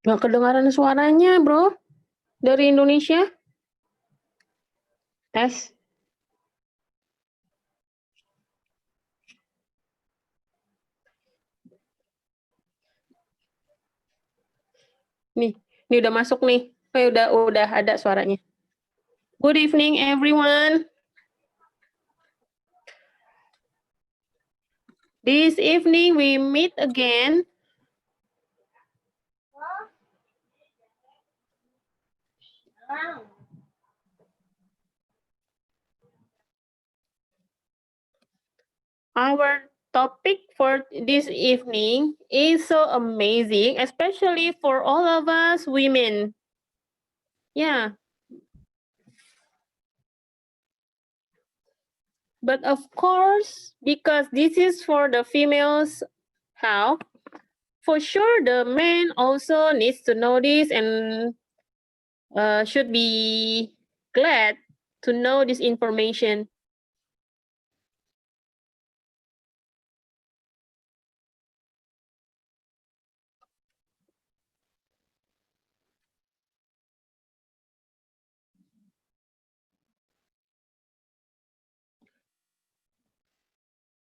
Nggak kedengaran suaranya, bro. Dari Indonesia. Tes. Nih udah masuk nih. Udah ada suaranya. Good evening, everyone. This evening we meet again. Our topic for this evening is so amazing, especially for all of us women. Yeah. But of course, because this is for the females' health, for sure the men also needs to know this and should be glad to know this information.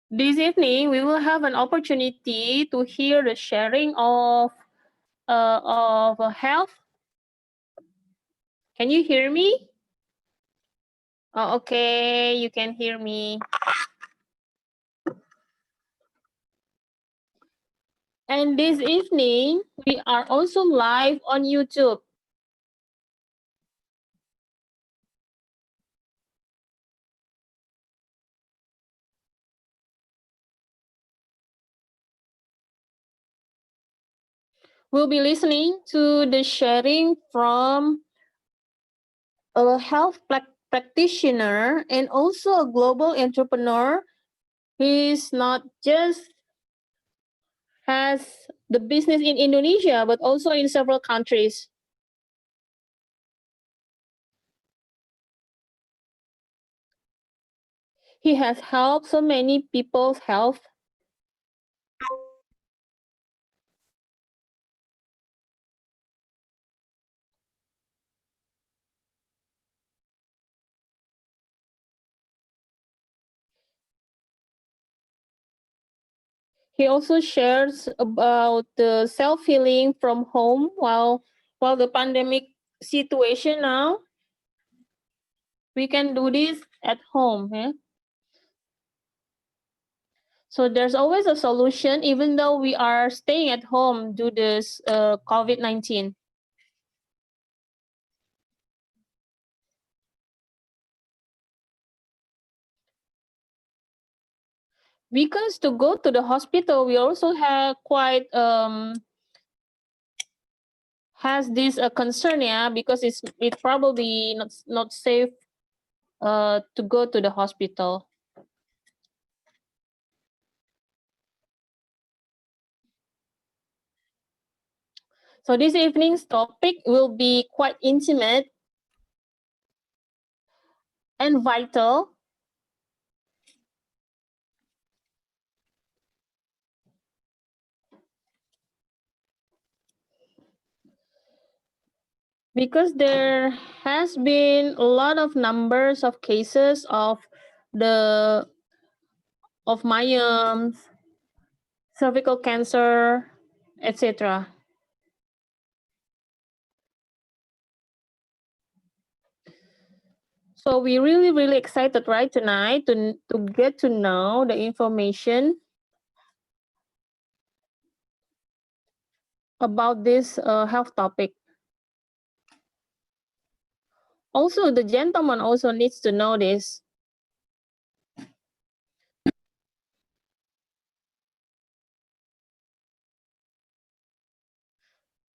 This evening, we will have an opportunity to hear the sharing of health. Can you hear me? Oh, okay, you can hear me. And this evening, we are also live on YouTube. We'll be listening to the sharing from a health practitioner and also a global entrepreneur. He's not just has the business in Indonesia, but also in several countries. He has helped so many people's health. He also shares about the self-healing from home while the pandemic situation now. We can do this at home. Eh? So there's always a solution, even though we are staying at home due to this COVID-19. Because to go to the hospital, we also have quite has this concern, yeah, because it's probably not safe to go to the hospital. So this evening's topic will be quite intimate and vital. Because there has been a lot of numbers of cases of myomes, cervical cancer, etc. So we really excited right tonight to get to know the information about this health topic. Also, the gentleman also needs to know this.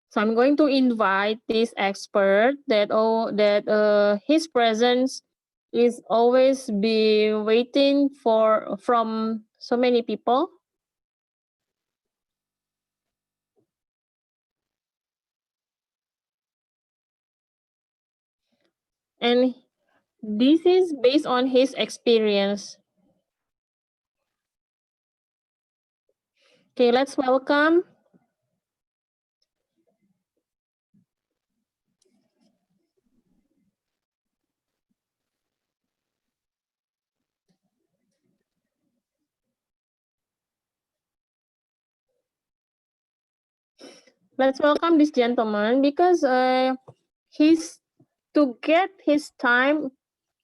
So I'm going to invite this expert that his presence is always be waiting from so many people. And this is based on his experience. Okay, let's welcome Let's welcome this gentleman because he's to get his time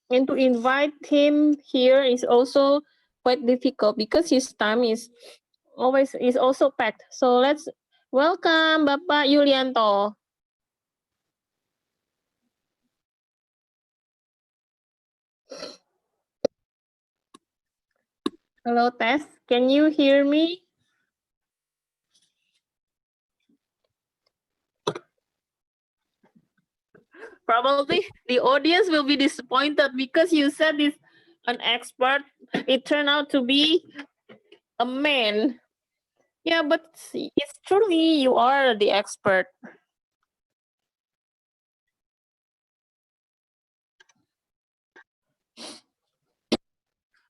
and to invite him here is also quite difficult because his time is also packed. So let's welcome Bapak Yulianto. Hello, Tess. Can you hear me? Probably the audience will be disappointed because you said this an expert. It turned out to be a man. Yeah, but it's truly you are the expert.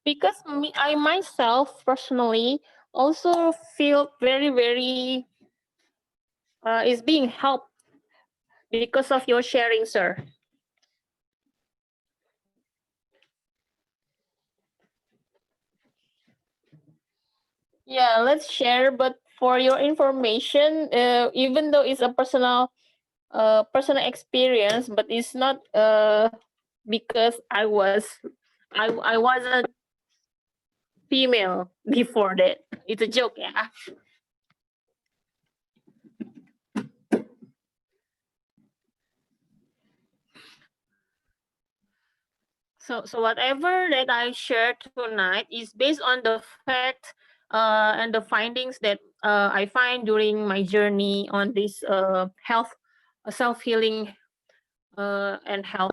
Because I myself personally also feel very is being helped because of your sharing, sir. Yeah, let's share. But for your information, even though it's a personal experience, but it's not because I wasn't female before that. It's a joke, yeah. So whatever that I share tonight is based on the fact and the findings that I find during my journey on this health, self healing, and health.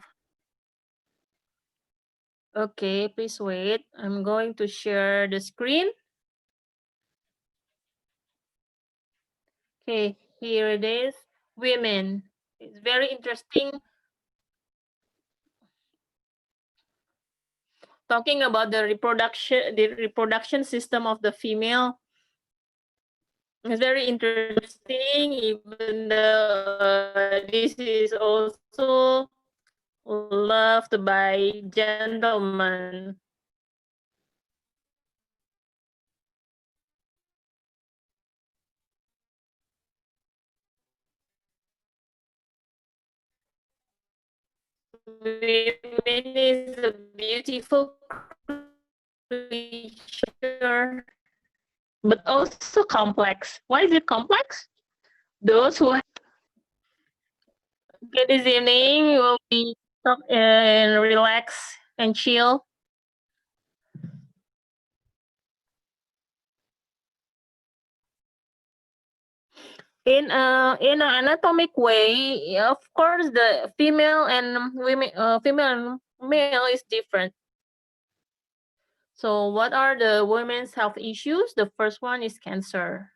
Okay, please wait. I'm going to share the screen. Okay, here it is. Women. It's very interesting talking about the reproduction system of the female. It's very interesting, even though this is also loved by gentlemen. Women is a beautiful creature, but also complex. Why is it complex? Those who get this evening will be talk and relax and chill. In an anatomic way, of course, the female and male is different. So, what are the women's health issues? The first one is cancer.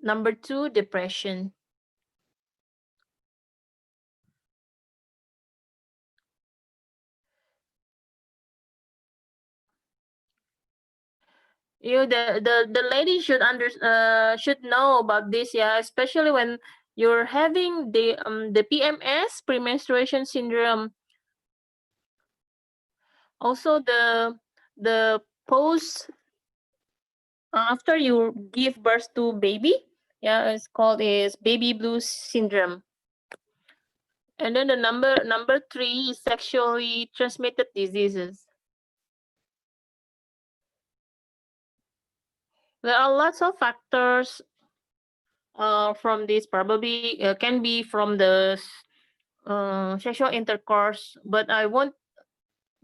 Number two, depression. The lady should know about this, yeah, especially when you're having the PMS, premenstruation syndrome. Also the post after you give birth to baby, yeah, it's called is baby blues syndrome. And then the number three is sexually transmitted diseases. There are lots of factors from this, probably can be from the sexual intercourse, but I won't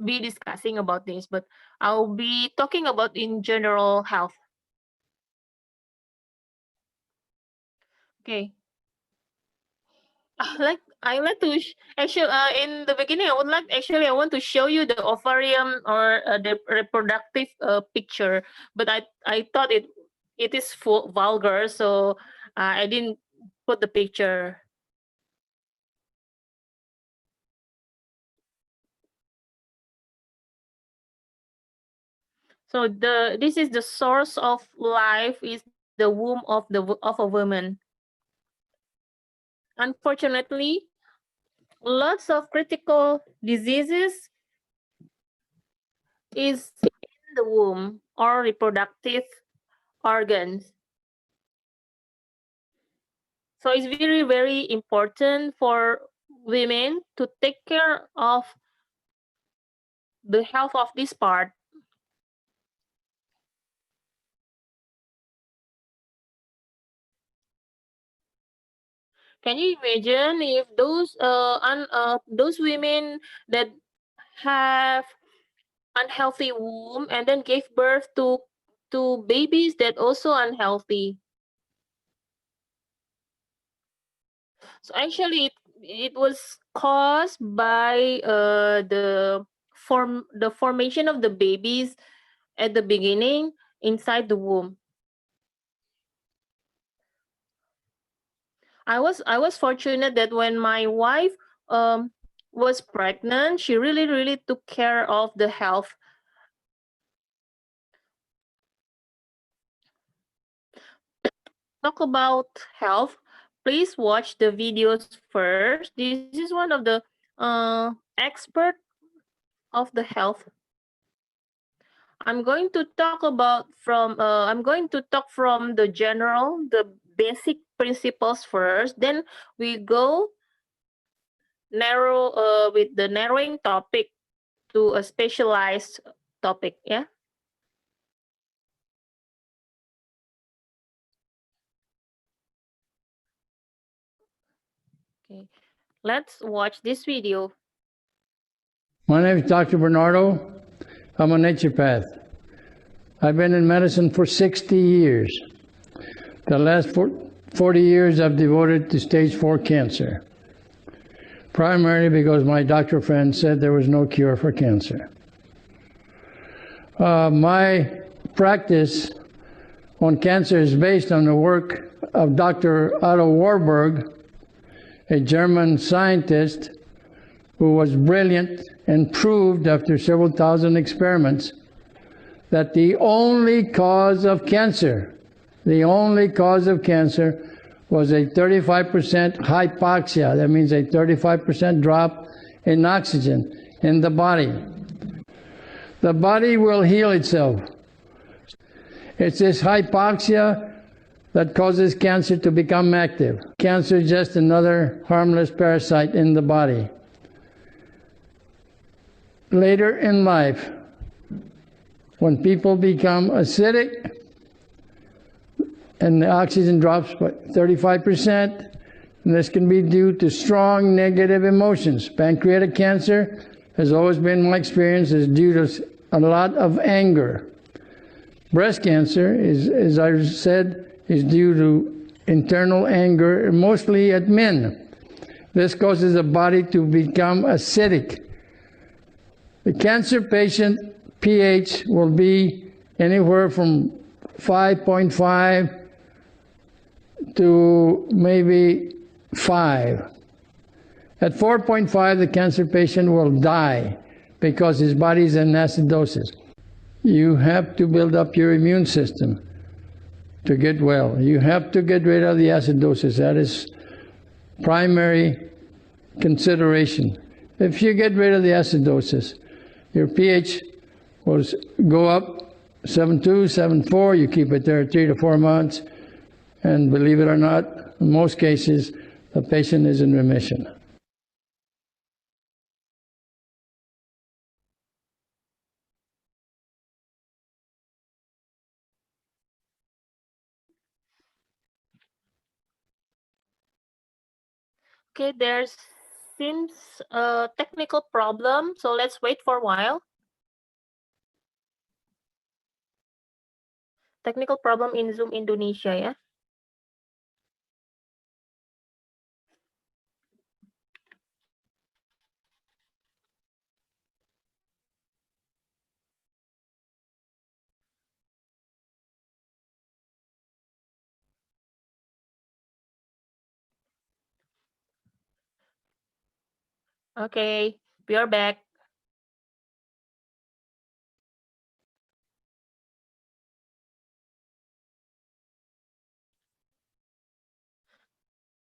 be discussing about this, but I'll be talking about in general health. Okay. I like to actually in the beginning I want to show you the ovarium or the reproductive picture, but I thought it is full vulgar, so I didn't put the picture. So this is the source of life is the womb of a woman. Unfortunately, lots of critical diseases is in the womb or reproductive organs. So it's very, very important for women to take care of the health of this part. Can you imagine if those women that have unhealthy womb and then gave birth to babies that also unhealthy? So actually, it was caused by the formation of the babies at the beginning inside the womb. I was fortunate that when my wife um was pregnant, she really took care of the health. Talk about health. Please watch the videos first. This is one of the expert of the health. I'm going to talk from the general, the basic principles first. Then we go narrow with the narrowing topic to a specialized topic. Yeah. Okay. Let's watch this video. My name is Dr. Bernardo. I'm a naturopath. I've been in medicine for 60 years. The last 40 years I've devoted to stage 4 cancer, primarily because my doctor friend said there was no cure for cancer. My practice on cancer is based on the work of Dr. Otto Warburg, a German scientist who was brilliant and proved after several thousand experiments that the only cause of cancer was a 35% hypoxia. That means a 35% drop in oxygen in the body. The body will heal itself. It's this hypoxia that causes cancer to become active. Cancer is just another harmless parasite in the body. Later in life, when people become acidic and the oxygen drops by 35%, and this can be due to strong negative emotions. Pancreatic cancer has always been my experience is due to a lot of anger. Breast cancer is, as I said, is due to internal anger, mostly at men. This causes the body to become acidic. The cancer patient pH will be anywhere from 5.5 to maybe 5. At 4.5, the cancer patient will die because his body is in acidosis. You have to build up your immune system to get well. You have to get rid of the acidosis. That is primary consideration. If you get rid of the acidosis, your pH will go up 7.2, 7.4. You keep it there 3 to 4 months. And believe it or not, in most cases, the patient is in remission. Okay, there seems a technical problem, so let's wait for a while. Technical problem in Zoom Indonesia, ya. Okay, we are back.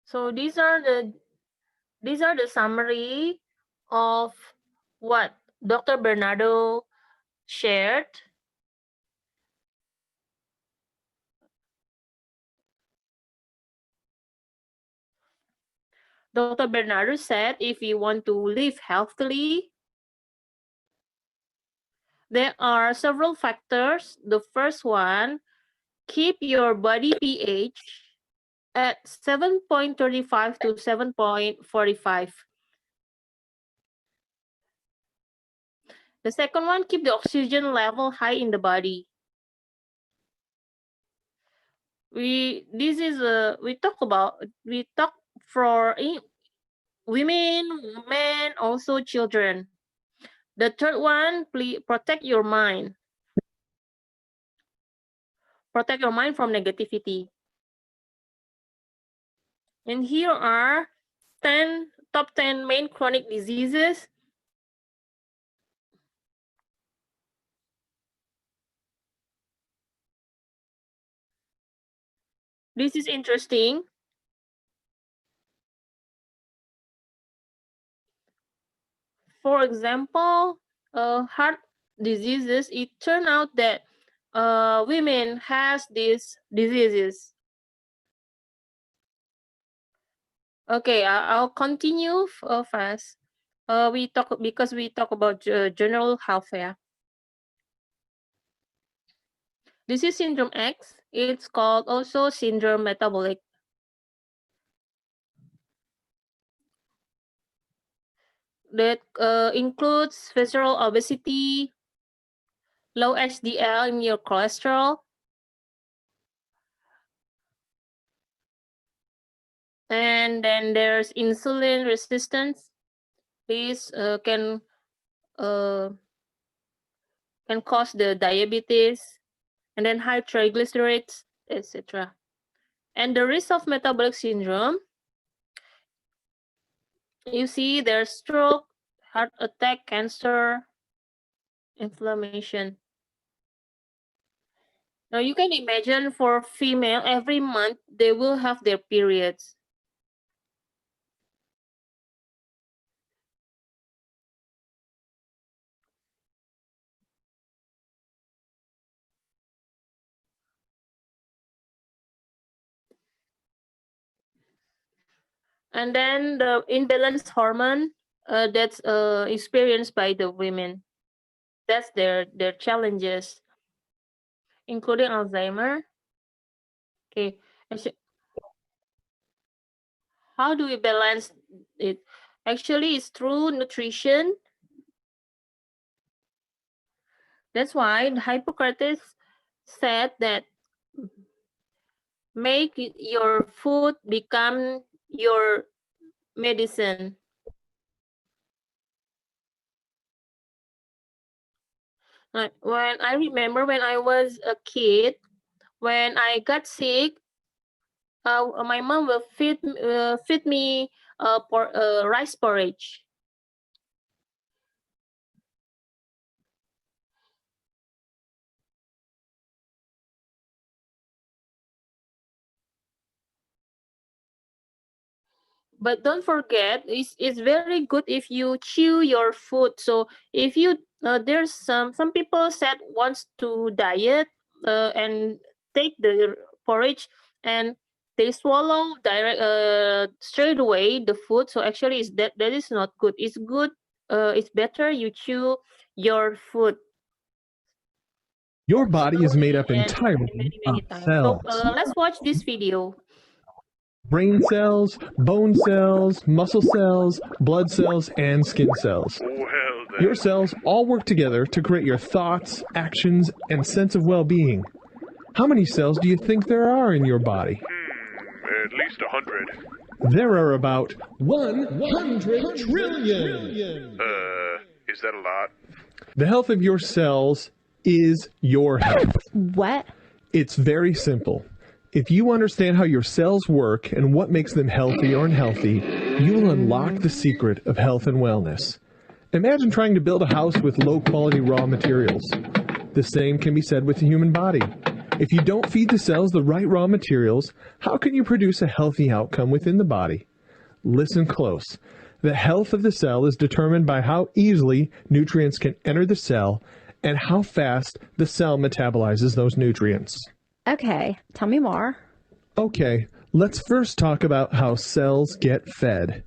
So these are the summary of what Dr. Bernardo shared. Dr. Bernardo said if you want to live healthily, there are several factors. The first one, keep your body pH at 7.35 to 7.45. The second one, keep the oxygen level high in the body. We talk for women, men, also children. The third one, please protect your mind. Protect your mind from negativity. And here are top 10 main chronic diseases. This is interesting. For example, heart diseases, it turned out that women has these diseases. Okay, I'll continue fast. We talk about general health. Yeah. This is syndrome X. It's called also syndrome metabolic. That includes visceral obesity, low HDL in your cholesterol, and then there's insulin resistance. This can cause the diabetes, and then high triglycerides, etc. And the risk of metabolic syndrome, you see there's stroke, heart attack, cancer, inflammation. Now you can imagine for female, every month they will have their periods. And then the imbalanced hormone that's experienced by the women. That's their challenges, including Alzheimer. Okay, how do we balance it? Actually, it's through nutrition. That's why Hippocrates said that make your food become your medicine. When I remember when I was a kid, when I got sick, my mom will feed me rice porridge. But don't forget, it's very good if you chew your food. So if you there's some people said wants to diet and take the porridge and they swallow straight away the food. So actually, that is not good. It's good. It's better you chew your food. Your body is made up entirely of cells. So let's watch this video. Brain cells, bone cells, muscle cells, blood cells, and skin cells. Your cells all work together to create your thoughts, actions, and sense of well-being. How many cells do you think there are in your body? At least 100. There are about 100 trillion. Is that a lot? The health of your cells is your health. What? It's very simple. If you understand how your cells work and what makes them healthy or unhealthy, you will unlock the secret of health and wellness. Imagine trying to build a house with low-quality raw materials. The same can be said with the human body. If you don't feed the cells the right raw materials, how can you produce a healthy outcome within the body? Listen close. The health of the cell is determined by how easily nutrients can enter the cell and how fast the cell metabolizes those nutrients. Okay, tell me more. Okay, Let's first talk about how cells get fed.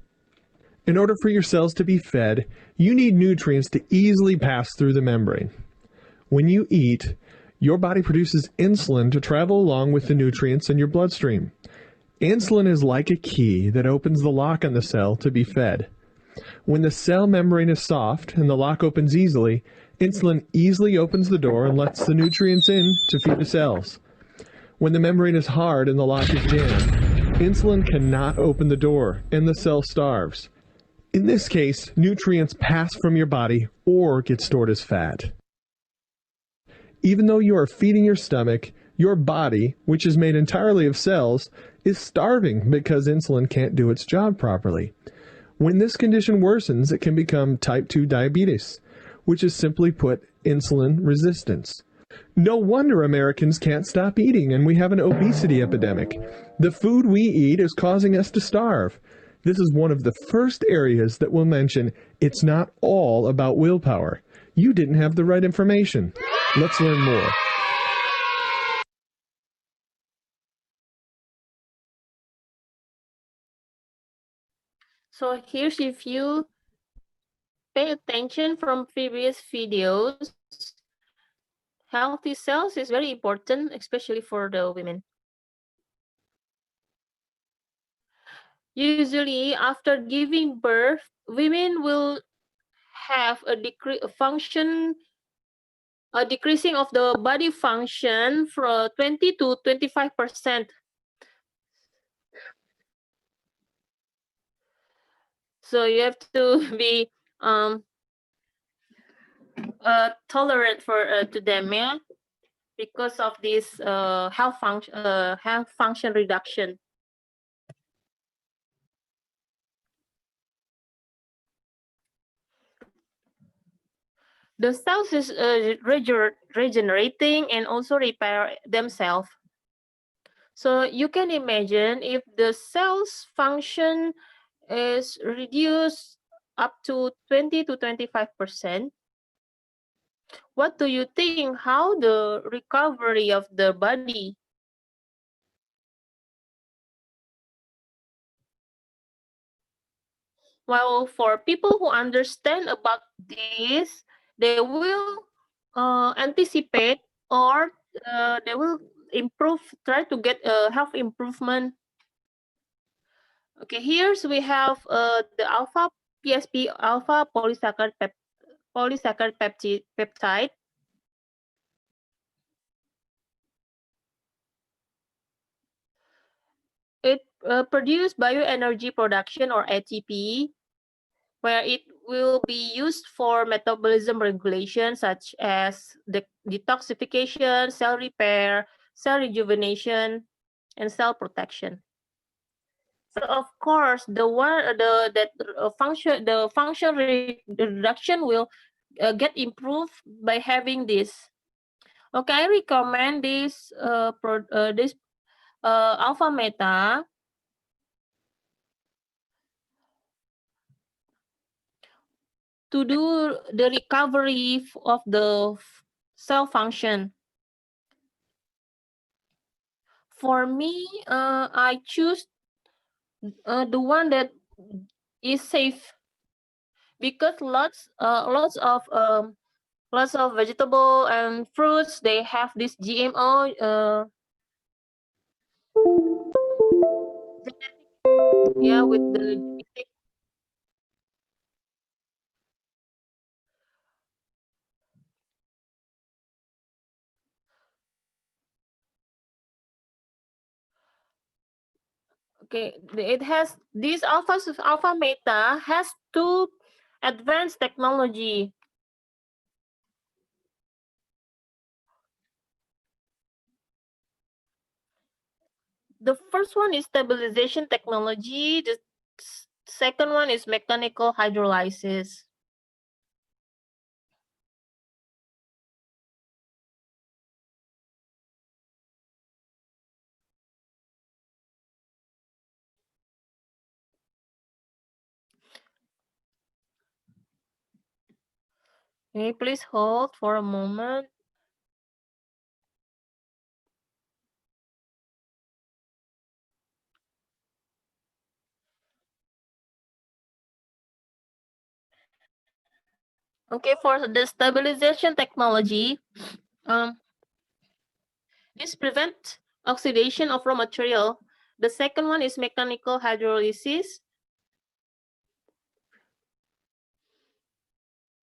In order for your cells to be fed, you need nutrients to easily pass through the membrane. When you eat, your body produces insulin to travel along with the nutrients in your bloodstream. Insulin is like a key that opens the lock on the cell to be fed. When the cell membrane is soft and the lock opens easily, insulin easily opens the door and lets the nutrients in to feed the cells. When the membrane is hard and the lock is jammed, insulin cannot open the door and the cell starves. In this case, nutrients pass from your body or get stored as fat. Even though you are feeding your stomach, your body, which is made entirely of cells, is starving because insulin can't do its job properly. When this condition worsens, it can become type 2 diabetes, which is simply put, insulin resistance. No wonder Americans can't stop eating and we have an obesity epidemic. The food we eat is causing us to starve. This is one of the first areas that we'll mention it's not all about willpower. You didn't have the right information. Let's learn more. So here's if you pay attention from previous videos, healthy cells is very important, especially for the women. Usually, after giving birth, women will have a decreasing of the body function from 20 to 25%. So you have to be tolerant to them, yeah, because of this health function reduction. The cells is regenerating and also repair themselves. So you can imagine if the cell's function is reduced up to 20 to 25%, what do you think? How the recovery of the body? Well, for people who understand about this, they will anticipate or they will try to get a health improvement. Okay, here's we have the alpha PSP alpha polysaccharide peptide. It produces bioenergy production or ATP, where it will be used for metabolism regulation such as the detoxification, cell repair, cell rejuvenation, and cell protection. So of course, the function reduction will get improved by having this. Okay, I recommend this alpha meta to do the recovery of the cell function. For me, I choose the one that is safe because lots of vegetable and fruits, they have this GMO yeah, with the genetic. Okay, it has this alpha meta has two advanced technology. The first one is stabilization technology. The second one is mechanical hydrolysis. Okay, please hold for a moment. Okay, for the stabilization technology, this prevent oxidation of raw material. The second one is mechanical hydrolysis.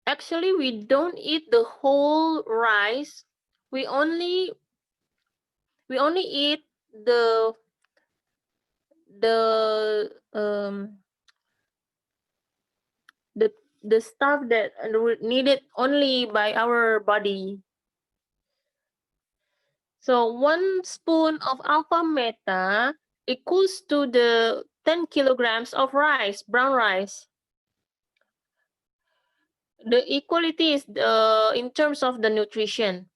Actually, we don't eat the whole rice. We only eat the the stuff that needed only by our body. So 1 spoon of alpha meta equals to the 10 kilograms of rice, brown rice. The equality is in terms of the nutrition.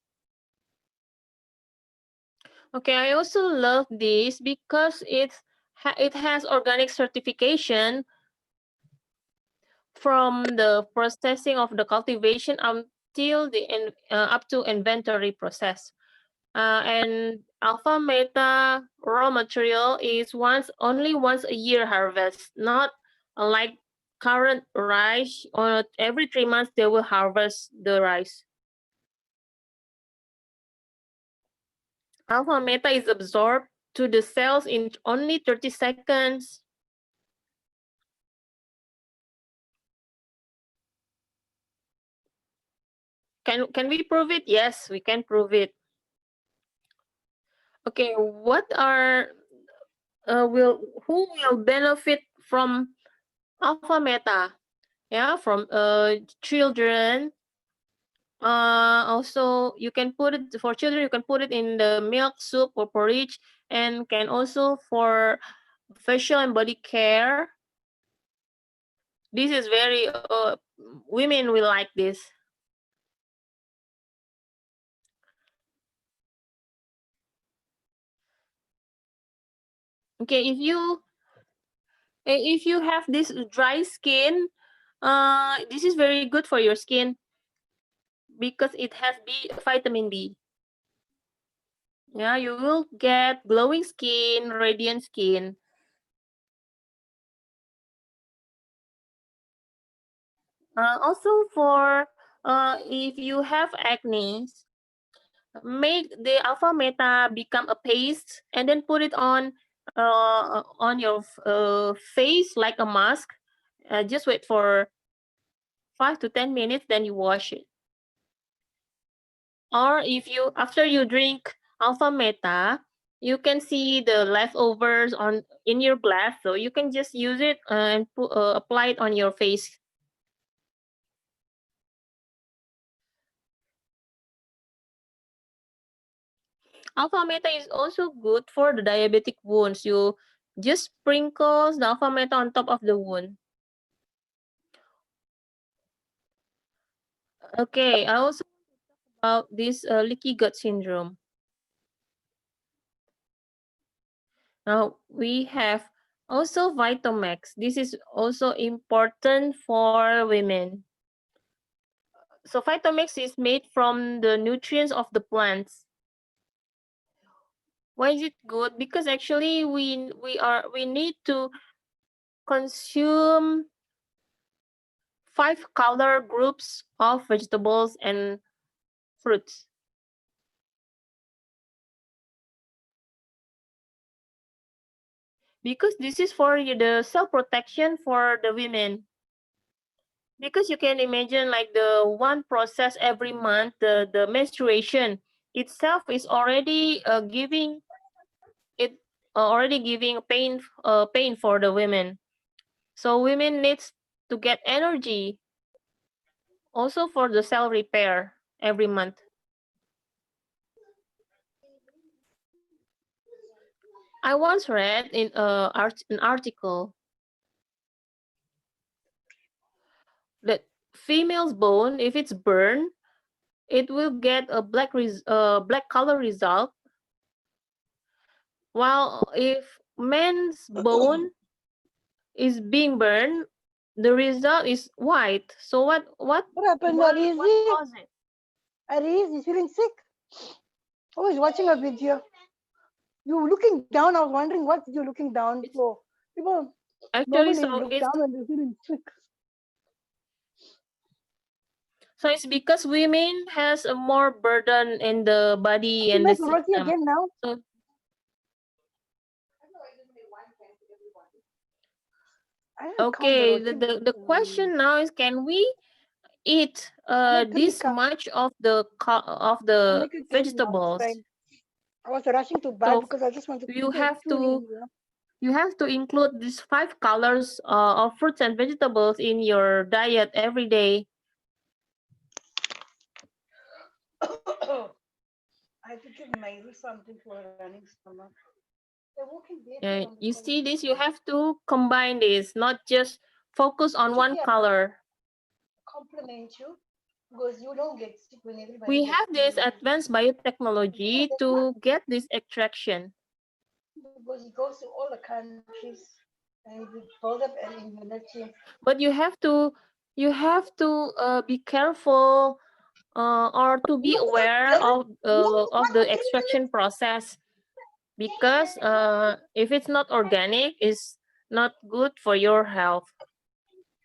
Okay, I also love this because it has organic certification from the processing of the cultivation until the up to inventory process. And alpha meta raw material is only once a year harvest, not like current rice, or every 3 months they will harvest the rice. Alpha meta is absorbed to the cells in only 30 seconds. Can we prove it? Yes, we can prove it. Okay, what are who will benefit from alpha meta? Yeah, from children. Also, you can put it for children. You can put it in the milk, soup, or porridge, and can also for facial and body care. This is very women will like this. Okay, if you have this dry skin, this is very good for your skin because it has vitamin B. Yeah, you will get glowing skin, radiant skin. Also for if you have acne, make the alpha meta become a paste and then put it on your face like a mask. Just wait for 5 to 10 minutes, then you wash it. Or if you after you drink alpha meta, you can see the leftovers in your glass, so you can just use it and apply it on your face. Alpha meta is also good for the diabetic wounds. You just sprinkle the alpha meta on top of the wound. Okay, I also talk about this leaky gut syndrome. Now we have also Vitamix. This is also important for women. So Vitamix is made from the nutrients of the plants. Why is it good? Because actually we need to consume 5 color groups of vegetables and fruits. Because this is for the cell protection for the women. Because you can imagine like the one process every month, the menstruation itself is already giving pain for the women. So women needs to get energy also for the cell repair every month. I once read in an article that female's bone, if it's burned, it will get a black color result, while if men's bone is being burned, the result is white. So what happened, what Arizi? caused it? Ariz, is feeling sick? I was watching a video. You were looking down. I was wondering what you're looking down for. People Actually, normally so look it's down when they're feeling sick. So it's because women has a more burden in the body and the Make roti system. again now. So I didn't count okay, roti. the question now is, can we eat Make three this cups. much of the I'll make it again now, vegetables? fine. I was rushing to buy So because I just wanted you to have tune to in, you know. you have to include these 5 colors of fruits and vegetables in your diet every day. I have to give Mayru something for a running stomach. They're walking barefoot on the You see this, you corridor. have to combine this, not just focus on one Yeah. color. Compliment you because you don't get sick when everybody We gets have this sick. advanced biotechnology to get this extraction. Because it goes to all the countries and it will build up an immunity. But you have to be careful or to be aware of the extraction process, because if it's not organic, it's not good for your health.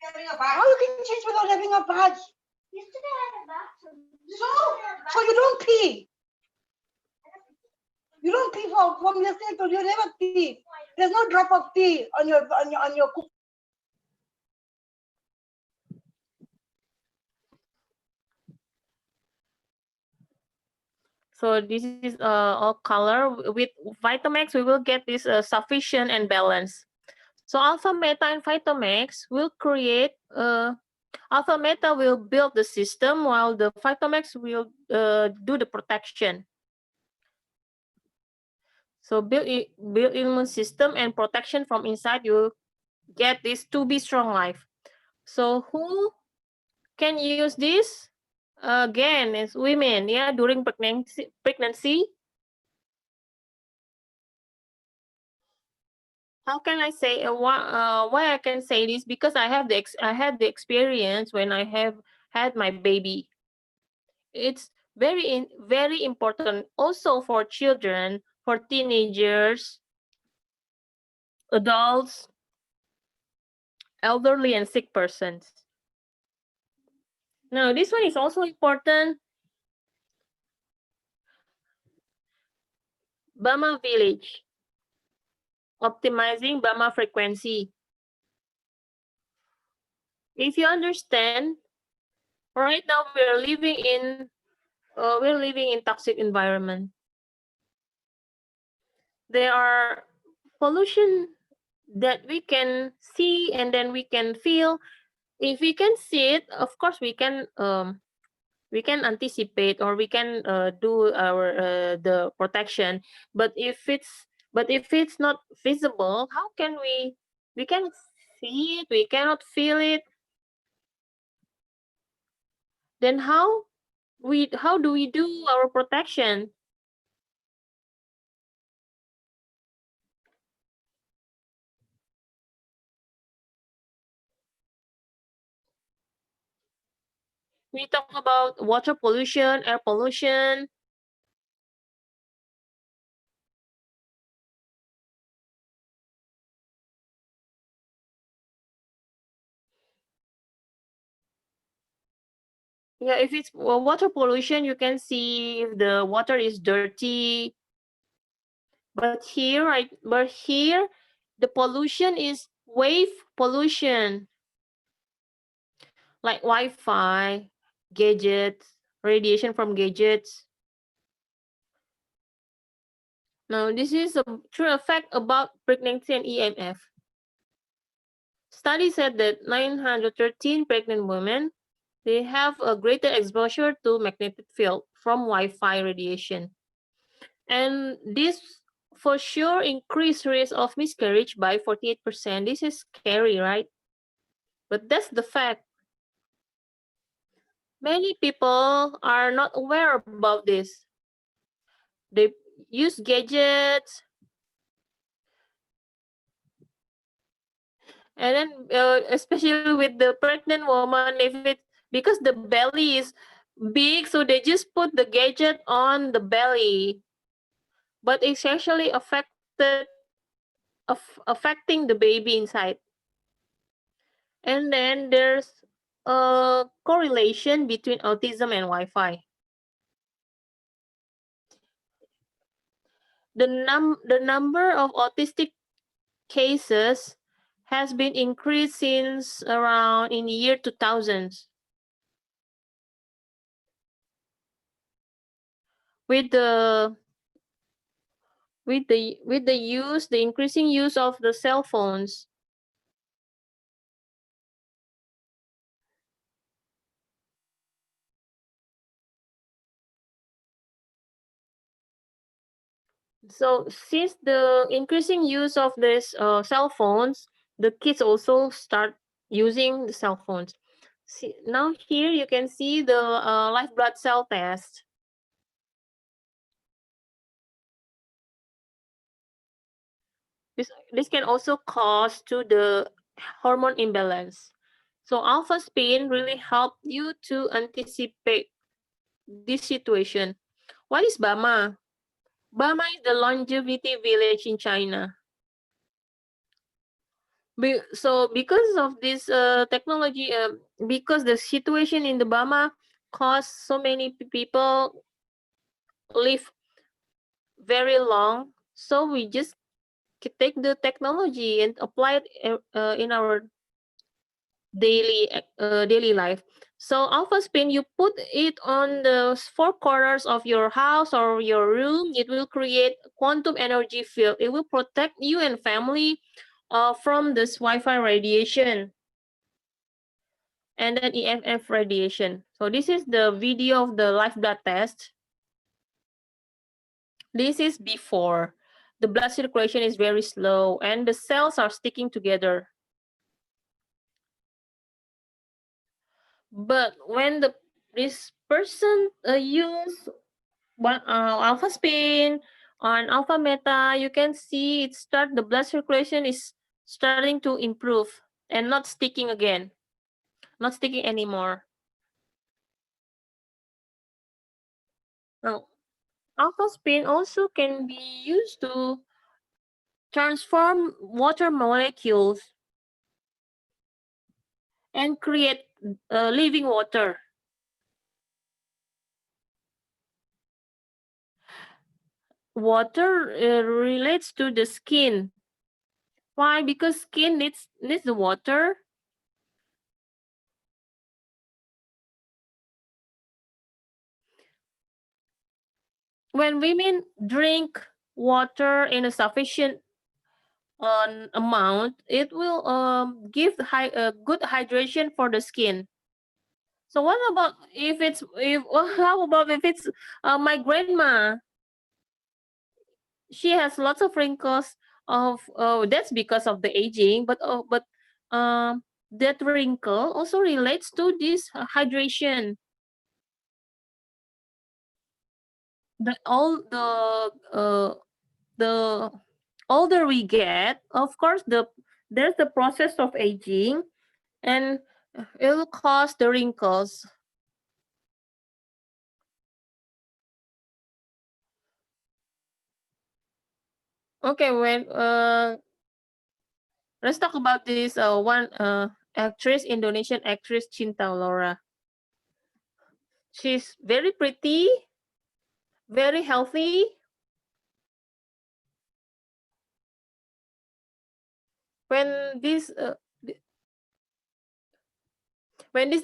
How you can change without having a bath? Yesterday I had a bath. So you don't pee. You don't pee from yesterday till you never pee. There's no drop of pee on your cook. So this is all color. With Vitamix, we will get this sufficient and balanced. So Alpha Meta and Vitamix will create Alpha Meta will build the system, while the Vitamix will do the protection. So build immune system and protection from inside. You get this to be strong life. So who can use this? Again, it's women, yeah, during pregnancy. How can I say why I can say this? Because I had the experience when I have had my baby. It's very important also for children, for teenagers, adults, elderly, and sick persons. Now, this one is also important. Bama Village, optimizing Bama frequency. If you understand, right now we're living in toxic environment. There are pollution that we can see and then we can feel. If we can see it, of course we can anticipate, or we can do our the protection. But if it's not visible, how can we can see it, we cannot feel it, then how do we do our protection? We talk about water pollution, air pollution. Yeah, if it's water pollution, you can see if the water is dirty. But here, the pollution is wave pollution, like Wi-Fi, gadgets, radiation from gadgets. Now, this is a true effect about pregnancy and EMF. Study said that 913 pregnant women, they have a greater exposure to magnetic field from Wi-Fi radiation. And this for sure increased risk of miscarriage by 48%. This is scary, right? But that's the fact. Many people are not aware about this. They use gadgets, and then especially with the pregnant woman, if it's because the belly is big, so they just put the gadget on the belly, but it's actually affecting the baby inside. And then there's a correlation between autism and Wi-Fi. The number of autistic cases has been increased since around in the year 2000s. With the increasing use of the cell phones. So since the increasing use of this cell phones, the kids also start using the cell phones. See, now here you can see the live blood cell test. This can also cause to the hormone imbalance. So alpha spin really help you to anticipate this situation. What is BAMA? BAMA is the longevity village in China. So because of this technology, because the situation in the BAMA caused so many people live very long, so we just take the technology and apply it in our daily life. So alpha spin, you put it on the four corners of your house or your room. It will create quantum energy field. It will protect you and family from this Wi-Fi radiation and then EMF radiation. So this is the video of the live blood test. This is before. The blood circulation is very slow and the cells are sticking together. But when this person use alpha spin on alpha meta, you can see the blood circulation is starting to improve and not sticking again, not sticking anymore. Now, alpha spin also can be used to transform water molecules and create living water. Water relates to the skin. Why? Because skin needs the water. When women drink water in a sufficient amount, it will give good hydration for the skin. So what about how about if it's my grandma? She has lots of wrinkles. That's because of the aging, but that wrinkle also relates to this hydration. The older we get, of course, there's the process of aging, and it will cause the wrinkles. Okay, let's talk about this one actress, Indonesian actress Cinta Laura. She's very pretty, very healthy. When these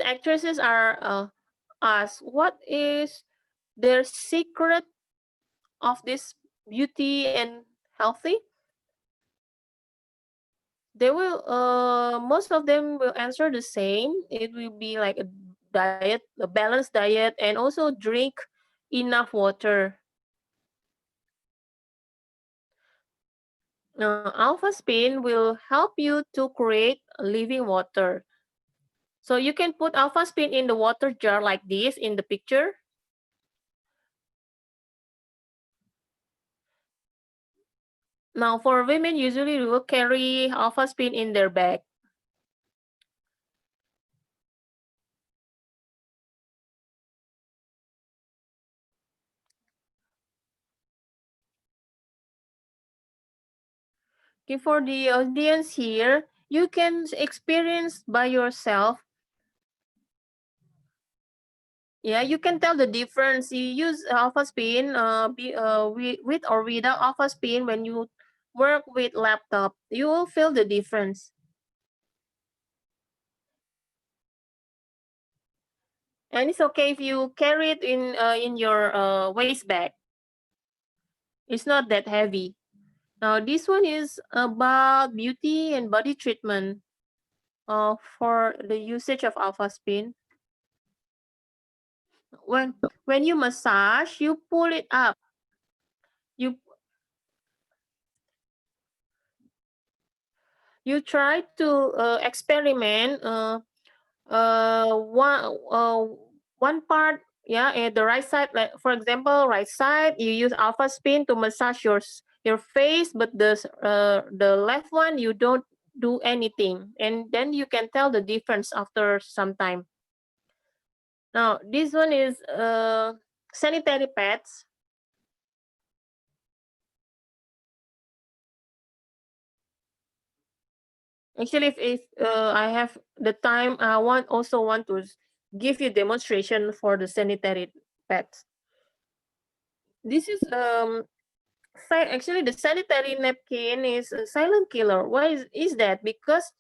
actresses are asked what is their secret of this beauty and healthy, they will most of them will answer the same. It will be like a balanced diet, and also drink enough water. Now, alpha spin will help you to create living water. So you can put alpha spin in the water jar like this in the picture. Now, for women, usually they will carry alpha spin in their bag. Okay, for the audience here, you can experience by yourself Yeah, you can tell the difference. You use alpha spin with or without alpha spin. When you work with laptop, you will feel the difference. And it's okay if you carry it in your waist bag. It's not that heavy. Now this one is about beauty and body treatment for the usage of alpha spin. When you massage, you pull it up. You try to experiment one part, yeah, at the right side. Like for example, right side, you use alpha spin to massage your face, but the left one you don't do anything, and then you can tell the difference after some time. Now this one is sanitary pads. Actually, if I have the time, I also want to give you demonstration for the sanitary pads. This is actually the sanitary napkin is a silent killer. Why is that? Because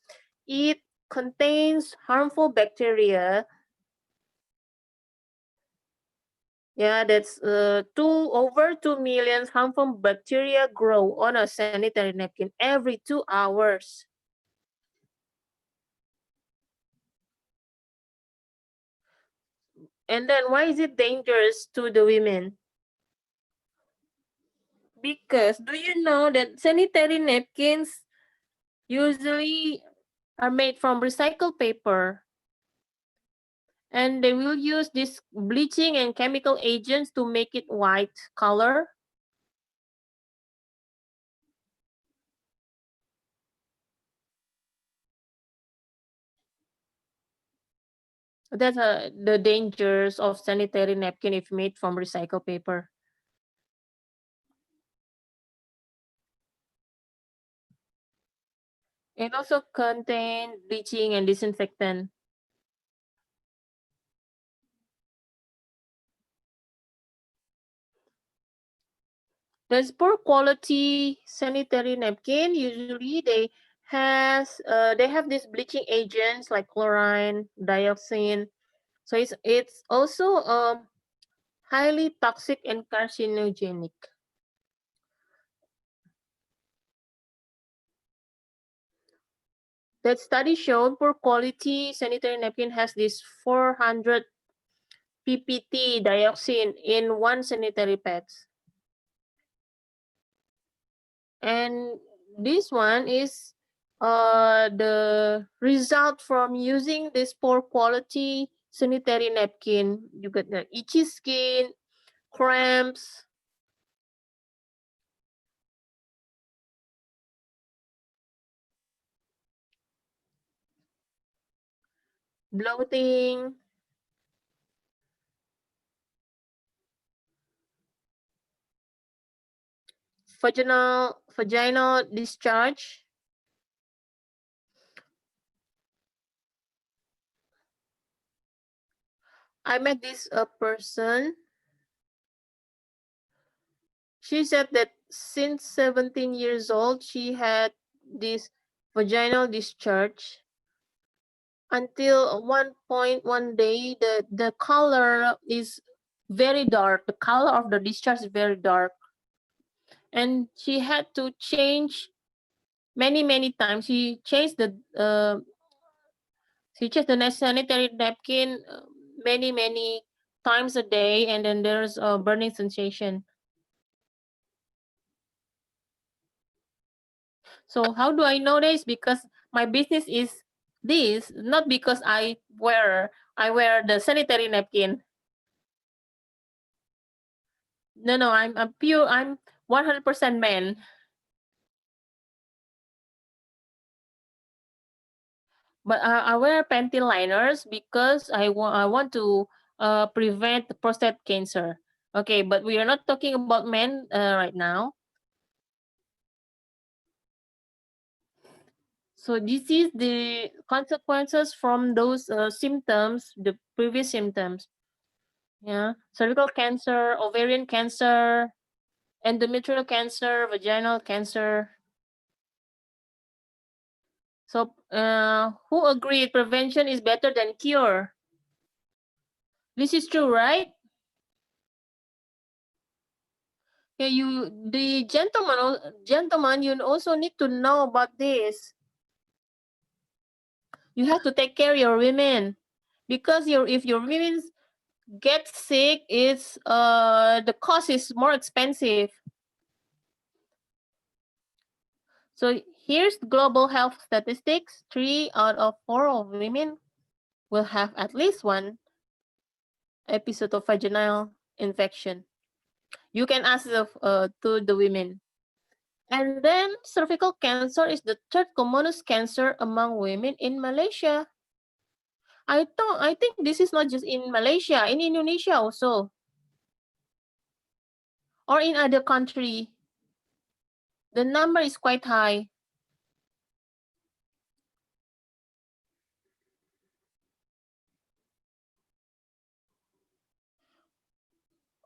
it contains harmful bacteria. Yeah, that's over 2 million harmful bacteria grow on a sanitary napkin every 2 hours. And then why is it dangerous to the women? Because do you know that sanitary napkins usually are made from recycled paper, and they will use this bleaching and chemical agents to make it white color. That's the dangers of sanitary napkin if made from recycled paper. It also contains bleaching and disinfectant. There's poor quality sanitary napkin. Usually they have these bleaching agents like chlorine, dioxin. So it's also highly toxic and carcinogenic. That study showed poor quality sanitary napkin has this 400 ppt dioxin in one sanitary pads. And this one is the result from using this poor quality sanitary napkin. You get the itchy skin, cramps, bloating, vaginal discharge. I met this person. She said that since 17 years old, she had this vaginal discharge until one point one day the color is very dark. The color of the discharge is very dark. And she had to change many times. She changed the sanitary napkin many times a day, and then there's a burning sensation. So how do I know this? Because my business is this, not because I wear the sanitary napkin. No, I'm 100% man. But I wear panty liners because I want to prevent prostate cancer. Okay, but we are not talking about men right now. So this is the consequences from those symptoms, the previous symptoms. Yeah, cervical cancer, ovarian cancer, endometrial cancer, vaginal cancer. So, who agreed prevention is better than cure? This is true, right? Yeah, the gentleman, you also need to know about this. You have to take care of your women because if your women get sick, it's the cost is more expensive. So here's global health statistics: 3 out of 4 of women will have at least one episode of vaginal infection. You can ask to the women. And then cervical cancer is the third commonest cancer among women in Malaysia. I think this is not just in Malaysia, in Indonesia also, or in other country. The number is quite high.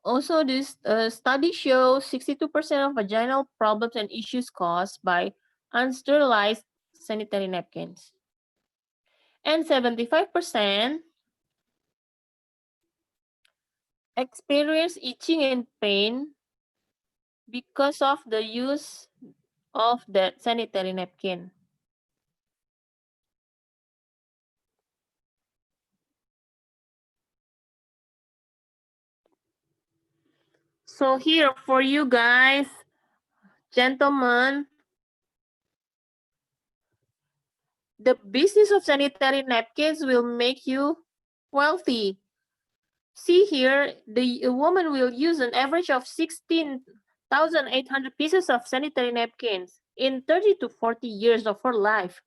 Also, this study shows 62% of vaginal problems and issues caused by unsterilized sanitary napkins. And 75% experience itching and pain because of the use of that sanitary napkin. So here for you guys, gentlemen, the business of sanitary napkins will make you wealthy. See here, the woman will use an average of 16,800 pieces of sanitary napkins in 30 to 40 years of her life.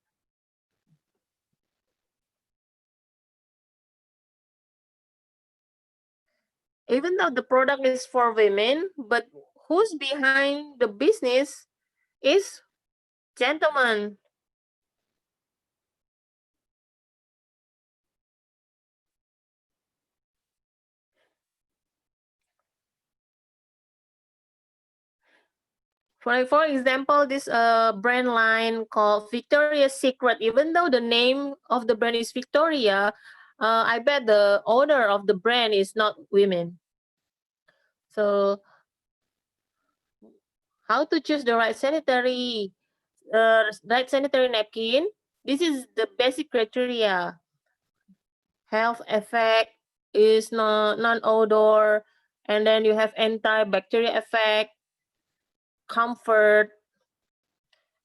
Even though the product is for women, but who's behind the business is gentlemen. For example, this brand line called Victoria's Secret, even though the name of the brand is Victoria, I bet the owner of the brand is not women. So how to choose the right sanitary napkin? This is the basic criteria. Health effect is non-odor, and then you have antibacterial effect, comfort,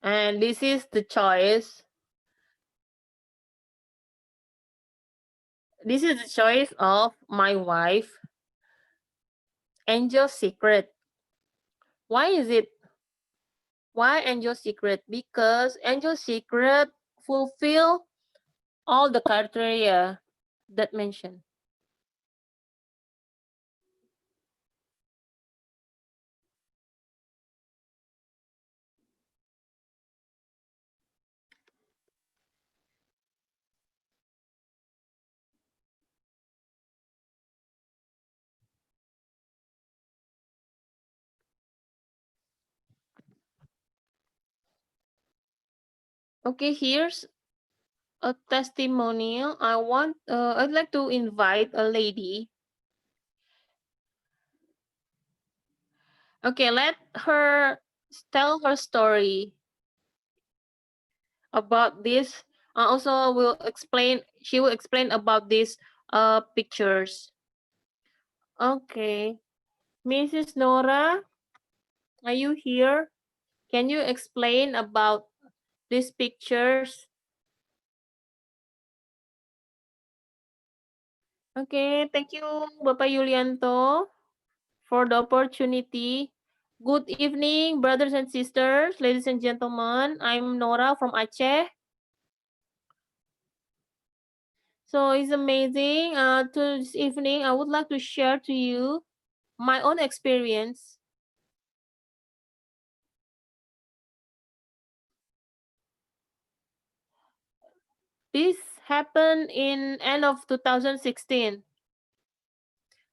and this is the choice. This is the choice of my wife, Angel Secret. Why is it? Why Angel Secret? Because Angel Secret fulfill all the criteria that mentioned. Okay, here's a testimonial. I'd like to invite a lady. Okay, let her tell her story about this. Also, she will explain about these pictures. Okay, Mrs. Nora, are you here? Can you explain about these pictures? Okay, thank you, Bapak Yulianto, for the opportunity. Good evening, brothers and sisters, ladies and gentlemen. I'm Nora from Aceh. So it's amazing. This evening, I would like to share to you my own experience. This happened in end of 2016.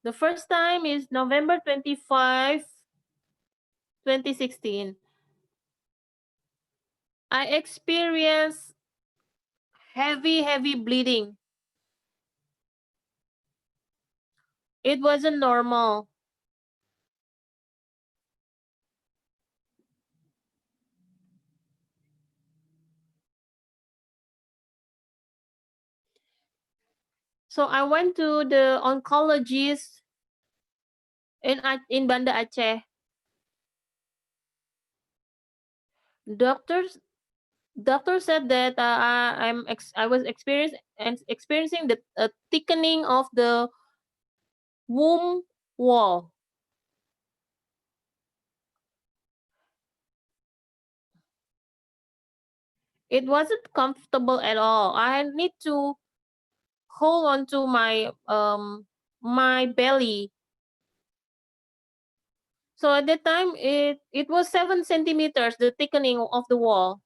The first time is November 25, 2016. I experienced heavy bleeding. It wasn't normal. So I went to the oncologist in Banda Aceh. Doctor said that I was experiencing the thickening of the womb wall. It wasn't comfortable at all. I need to hold on to my belly. So at that time, it was 7 centimeters, the thickening of the wall.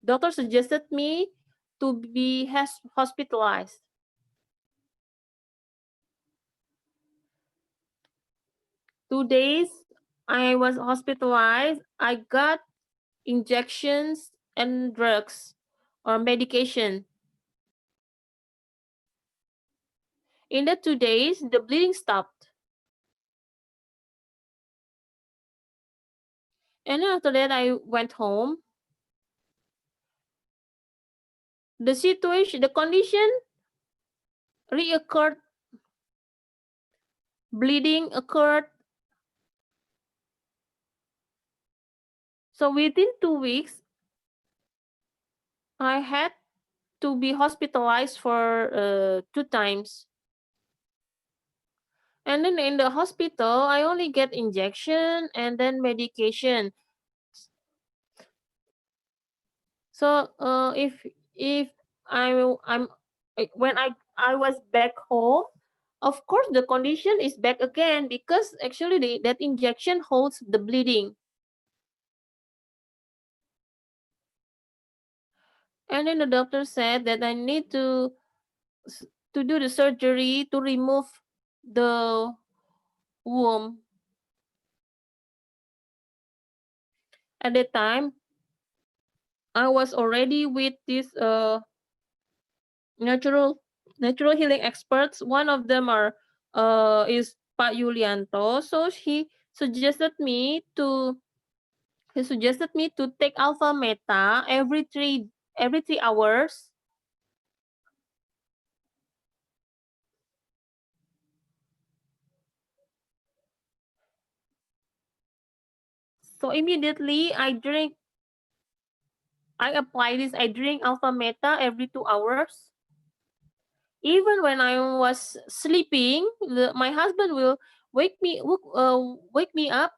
Doctor suggested me to be hospitalized. Two days, I was hospitalized. I got injections and drugs or medication. In the 2 days, the bleeding stopped. And after that, I went home. The condition reoccurred. Bleeding occurred. So within 2 weeks, I had to be hospitalized for 2 times. And then in the hospital, I only get injection and then medication. So if I'm when I was back home, of course the condition is back again because actually that injection holds the bleeding. And then the doctor said that I need to do the surgery to remove the womb. At that time, I was already with this natural healing experts. One of them is Pak Yulianto. So he suggested me to take alpha meta every 3 hours. So immediately I drink alpha meta every 2 hours. Even when I was sleeping, my husband will wake me up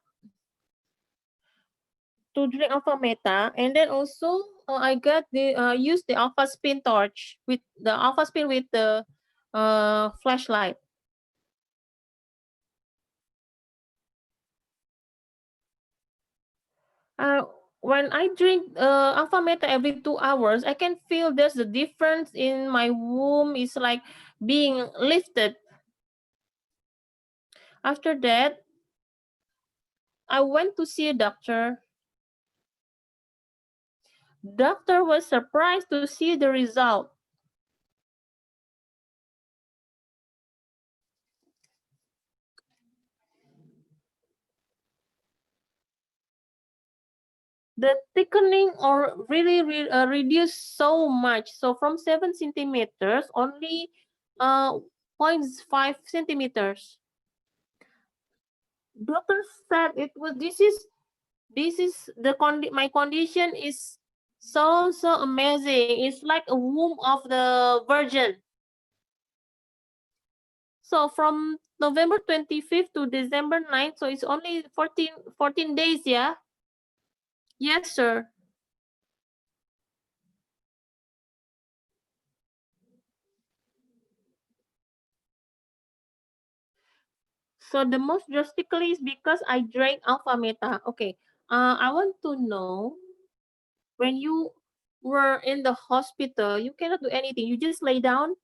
to drink alpha meta, and then also I got the use the alpha spin torch with the flashlight. When I drink alpha meta every 2 hours, I can feel there's a difference in my womb. It's like being lifted. After that, I went to see a doctor. Doctor was surprised to see the result. The thickening or really reduced so much. So from 7 centimeters, only 0.5 centimeters. Doctor said this is my condition is so amazing. It's like a womb of the virgin. So from November 25th to December 9th, so it's only 14 days, yeah? Yes, sir. So the most drastically is because I drank alpha meta. Okay. I want to know, when you were in the hospital, you cannot do anything. You just lay down.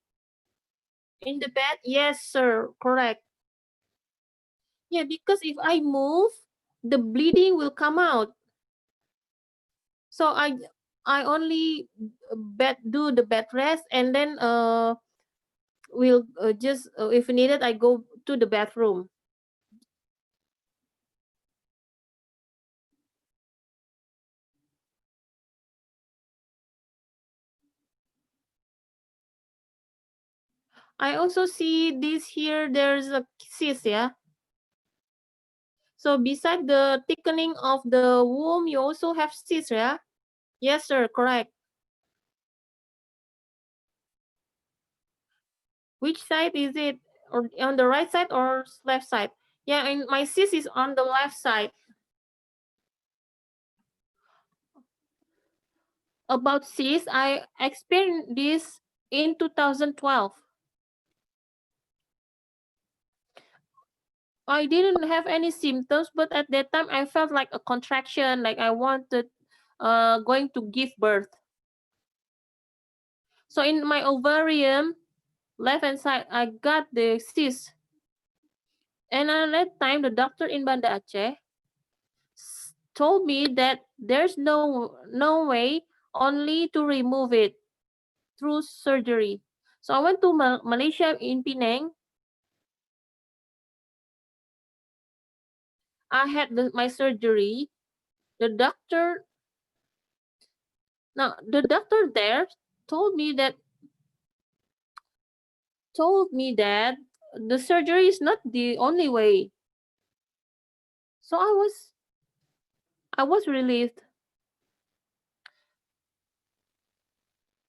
In the bed? Yes, sir. Correct. Yeah, because if I move, the bleeding will come out. So I only do the bed rest, and then will just if needed I go to the bathroom. I also see this here, there's a cyst, yeah. So beside the thickening of the womb, you also have cyst, yeah? Yes, sir, correct. Which side is it? Or on the right side or left side? Yeah, and my cyst is on the left side. About cyst, I experienced this in 2012. I didn't have any symptoms, but at that time I felt like a contraction, like I wanted going to give birth. So in my ovarium, left hand side, I got the cyst. And at that time, the doctor in Banda Aceh told me that there's no way only to remove it through surgery. So I went to Malaysia in Penang. I had my surgery. The doctor, now the doctor there told me that the surgery is not the only way. So I was relieved.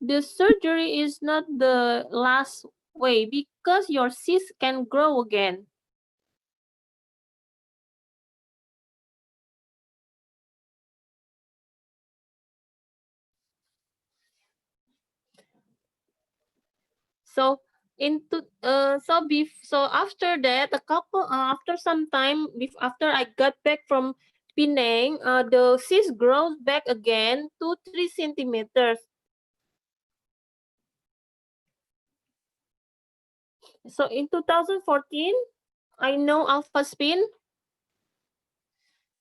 The surgery is not the last way because your cyst can grow again. So so after that, after some time, after I got back from Penang, the cyst grows back again to 3 centimeters. So in 2014, I know alpha spin.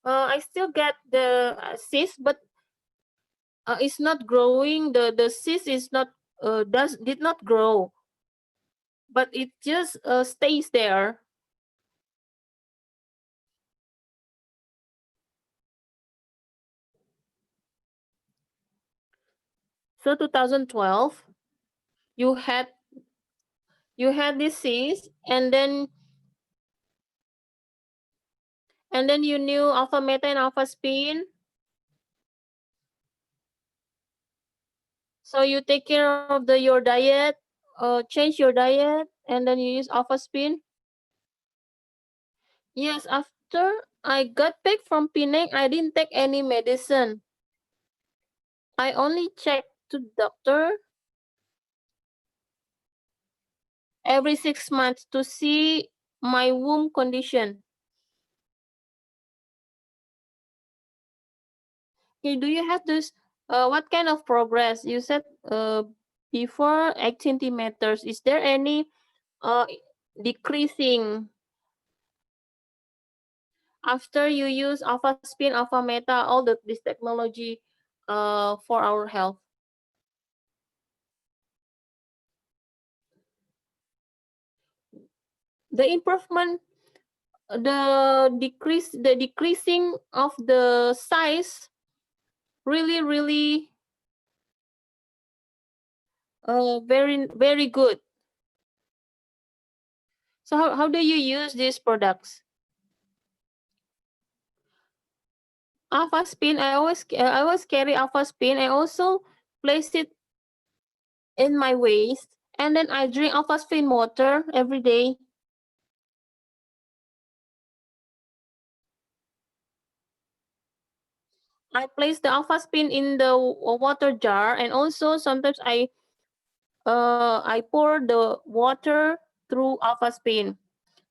I still get the cyst, but it's not growing. The cyst is not did not grow, but it just stays there. So 2012, you had this cyst, and then you knew alpha meta and alpha spin. So you take care of your diet, change your diet, and then you use alpha spin. Yes, after I got back from Penang, I didn't take any medicine. I only checked to doctor every 6 months to see my womb condition. Okay, do you have this? What kind of progress? You said before 8 centimeters. Is there any decreasing after you use alpha spin, alpha meta, all this technology for our health? The improvement, the decreasing of the size really very good. So how do you use these products? Alpha spin, I always carry alpha spin. I also place it in my waist, and then I drink alpha spin water every day. I place the alpha spin in the water jar, and also sometimes I pour the water through alpha spin.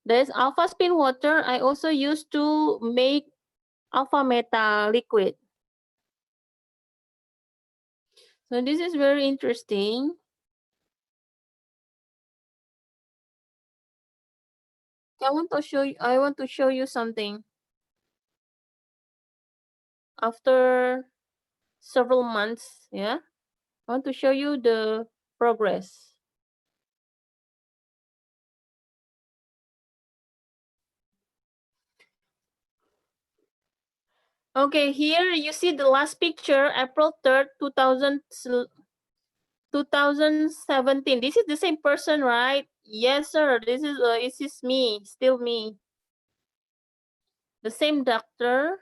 There's alpha spin water I also use to make alpha meta liquid. So this is very interesting. I want to show you something. After several months, yeah, I want to show you the progress. Okay, here you see the last picture, April 3rd, 2017. This is the same person, right? Yes, sir. This is me, still me. The same doctor.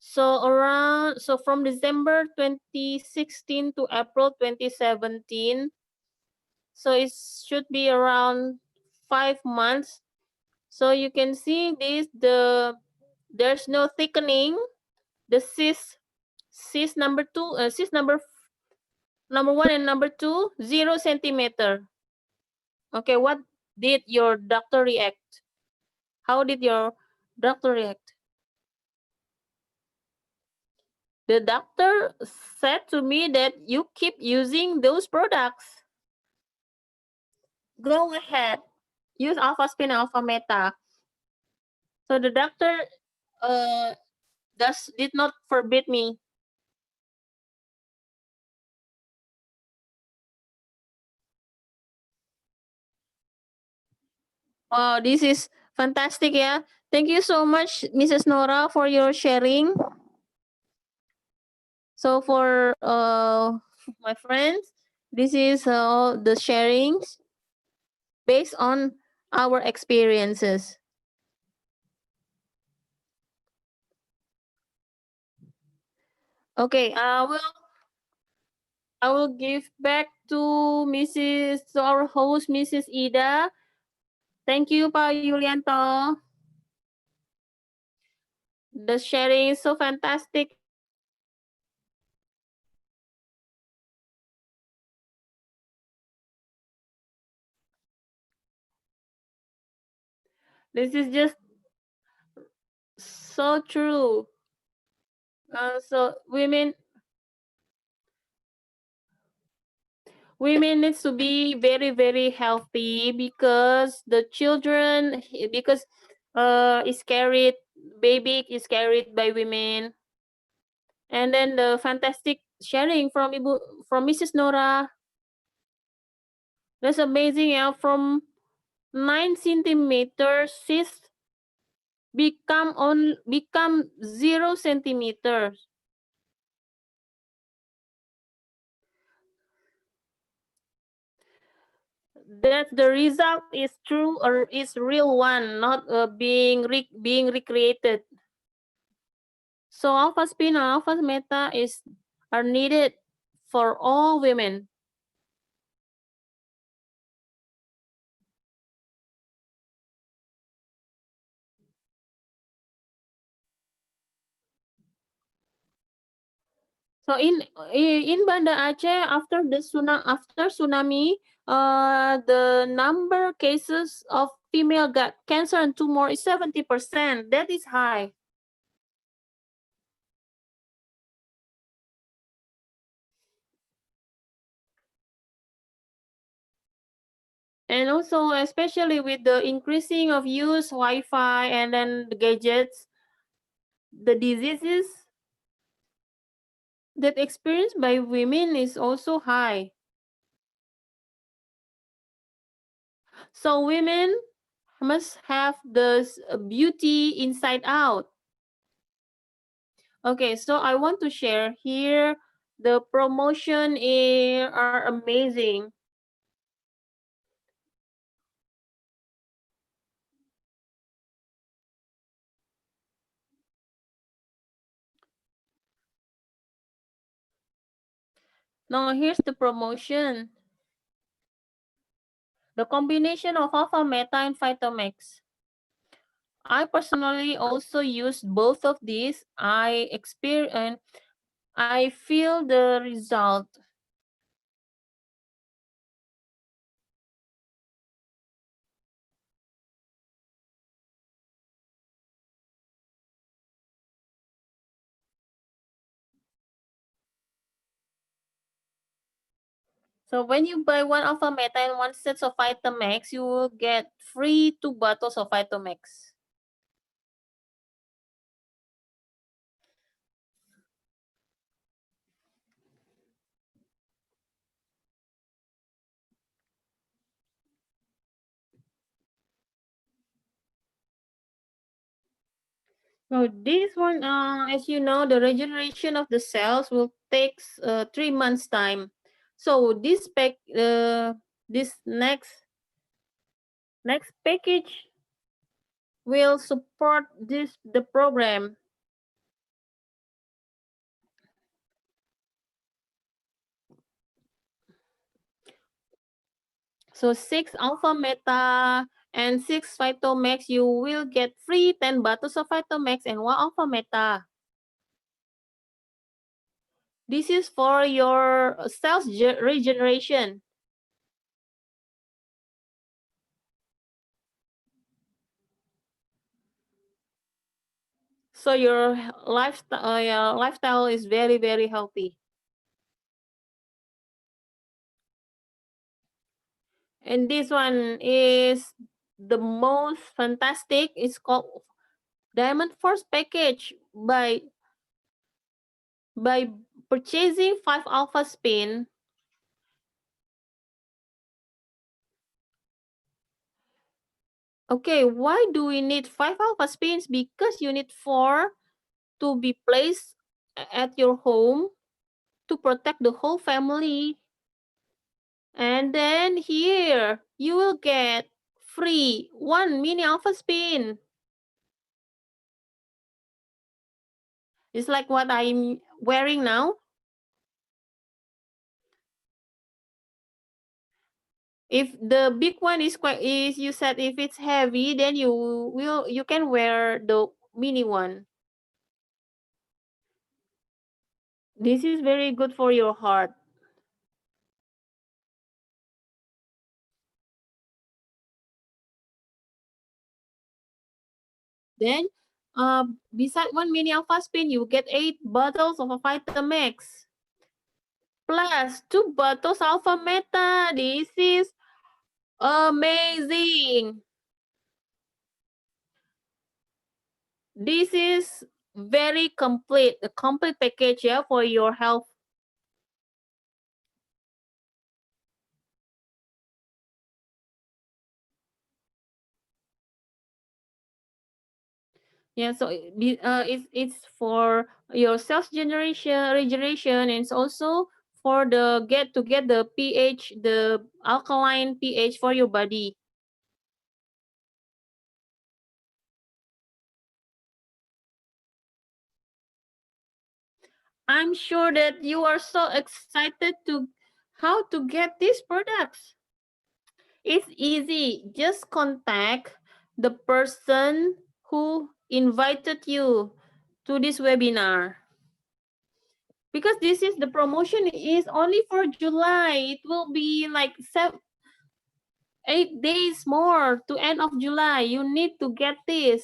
So from December 2016 to April 2017. So it should be around 5 months. So you can see this, there's no thickening. The cyst number two, cyst number one and number two, 0 centimeter. Okay, what did your doctor react? How did your doctor react? The doctor said to me that you keep using those products. Go ahead, use Alpha Spin, Alpha Meta. So the doctor did not forbid me. Oh, this is fantastic, yeah. Thank you so much, Mrs. Nora, for your sharing. So for my friends, this is the sharings based on our experiences. Okay, I will give back to our host, Mrs. Ida. Thank you, Pa Yulianto. The sharing is so fantastic. This is just so true. So women needs to be very, very healthy because the children, because is carried, baby is carried by women. And then the fantastic sharing from Mrs. Nora. That's amazing, yeah. From 9 centimeters cyst become 0 centimeters. That the result is true or is real one, not being recreated. So Alpha Spin or Alpha Meta are needed for all women. So in Banda Aceh, after tsunami, the number cases of female gut cancer and tumor is 70%. That is high. And also, especially with the increasing of use Wi-Fi and then the gadgets, the diseases that experienced by women is also high. So women must have the beauty inside out. Okay, so I want to share here, the promotion are amazing. Now here's the promotion. The combination of Alpha Meta and Vitamix. I personally also use both of these. I feel the result. So when you buy one Alpha Meta and one set of Vitamax, you will get free 2 bottles of Vitamax. So this one, as you know, the regeneration of the cells will take 3 months time. So this next package will support the program. So 6 Alpha Meta and 6 Vitamax, you will get free 10 bottles of Vitamax and 1 Alpha Meta. This is for your cells regeneration. So your lifestyle is very, very healthy. And this one is the most fantastic. It's called Diamond Force Package. By purchasing 5 Alpha Spin, okay, why do we need 5 Alpha Spins? Because you need 4 to be placed at your home to protect the whole family. And then here, you will get free 1 mini Alpha Spin. It's like what I'm wearing now. If the big one is you said if it's heavy, then you can wear the mini one. This is very good for your heart. Then, beside 1 mini Alpha Spin, you get 8 bottles of a Vitamax. Plus 2 bottles Alpha Meta. This is amazing. This is very complete, a complete package, yeah, for your health. Yeah, so it's for your cells regeneration, and it's also for the get the pH, the alkaline pH for your body. I'm sure that you are so excited to how to get these products. It's easy. Just contact the person who invited you to this webinar. Because this is the promotion is only for July. It will be like 8 days more to end of July. You need to get this.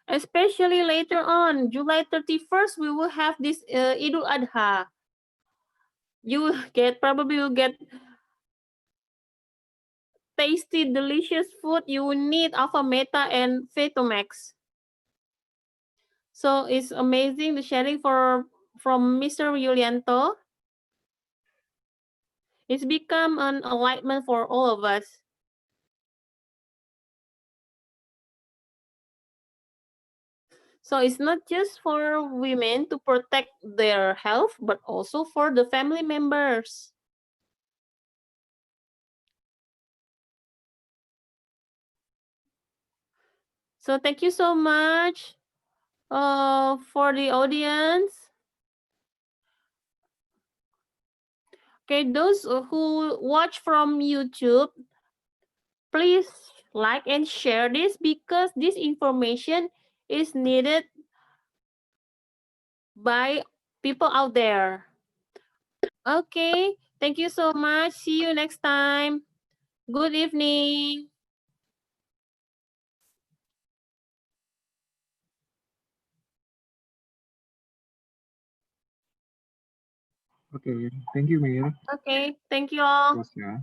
Especially later on, July 31st, we will have this Idul Adha. You will probably will get tasty, delicious food. You will need Alpha Meta and Vitamax. So it's amazing the sharing from Mr. Yulianto. It's become an enlightenment for all of us. So it's not just for women to protect their health, but also for the family members. So thank you so much for the audience. Okay, those who watch from YouTube, please like and share this because this information is needed by people out there. Okay, thank you so much. See you next time. Good evening. Okay, thank you, Mayor. Okay, thank you all. Yes, yeah.